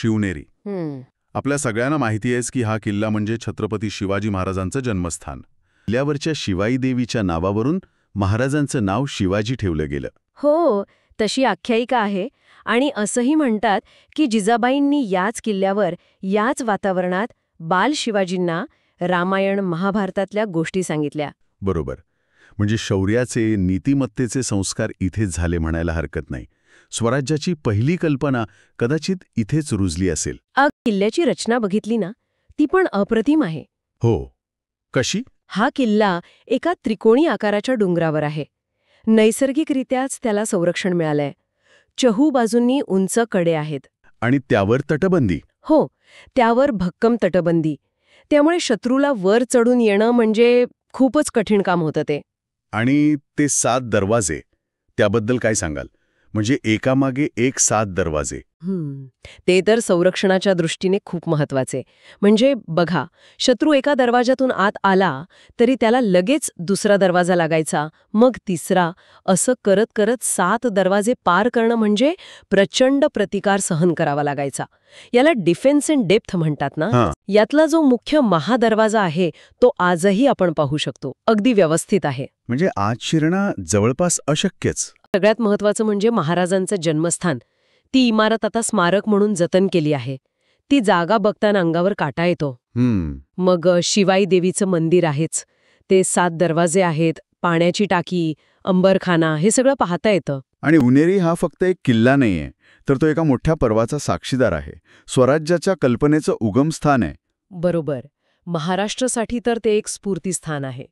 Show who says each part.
Speaker 1: शिवनेरी.
Speaker 2: हम्म.
Speaker 1: आपल्या सगळ्यांना माहिती आहेच की हा किल्ला म्हणजे छत्रपती शिवाजी महाराजांचं जन्मस्थान. किल्ल्यावरच्या शिवाई देवीच्या नावावरून महाराजांचं नाव शिवाजी ठेवलं गेलं.
Speaker 2: हो, तशी आख्यायिका आहे. आणि असंही म्हणतात की जिजाबाईंनी याच किल्ल्यावर, याच वातावरणात बाल शिवाजींना रामायण महाभारतातल्या गोष्टी सांगितल्या.
Speaker 1: बरोबर. म्हणजे शौर्याचे, नीतिमत्तेचे संस्कार इथेच झाले म्हणायला हरकत नाही. स्वराज्याची पहिली कल्पना कदाचित इथेच रुजली असेल.
Speaker 2: किल्ल्याची रचना बघितली ना, ती पण अप्रतिम आहे.
Speaker 1: हो. कशी?
Speaker 2: हा किल्ला एका त्रिकोणी आकाराच्या डोंगरावर आहे. नैसर्गिकरित्याच त्याला संरक्षण मिळालंय. चहू बाजूंनी उंच कडे आहेत.
Speaker 1: आणि त्यावर तटबंदी.
Speaker 2: हो, त्यावर भक्कम तटबंदी. त्यामुळे शत्रूला वर चढून येणं म्हणजे खूपच कठीण काम होतं ते.
Speaker 1: आणि ते 7 दरवाजे, त्याबद्दल काय सांगाल? म्हणजे एकामागे एक 7 दरवाजे.
Speaker 2: ते तर संरक्षणाच्या दृष्टीने खूप महत्वाचे. म्हणजे बघा, शत्रू एका दरवाजातून आत आला तरी त्याला लगेच दुसरा दरवाजा लागायचा, मग तिसरा, असं करत करत 7 दरवाजे पार करणं म्हणजे प्रचंड प्रतिकार सहन करावा लागायचा. याला डिफेन्स इन डेप्थ म्हणतात ना. यातला जो मुख्य महादरवाजा आहे तो आजही आपण पाहू शकतो. अगदी व्यवस्थित आहे.
Speaker 1: म्हणजे आत शिरणं जवळपास अशक्यच.
Speaker 2: सगळ्यात महत्वाचं म्हणजे महाराजांचं जन्मस्थान. ती इमारत आता स्मारक म्हणून जतन केली आहे. ती जागा बघताना अंगावर काटा येतो. मग शिवाई देवीचं मंदिर आहेच, ते 7 दरवाजे आहेत, पाण्याची टाकी, अंबरखाना, हे सगळं पाहता येतं.
Speaker 1: आणि उनेरी हा फक्त एक किल्ला नाहीये, तर तो एका मोठ्या पर्वाचा साक्षीदार आहे. स्वराज्याच्या कल्पनेचं उगमस्थान आहे.
Speaker 2: बरोबर. महाराष्ट्रासाठी तर ते एक स्फूर्तीस्थान आहे.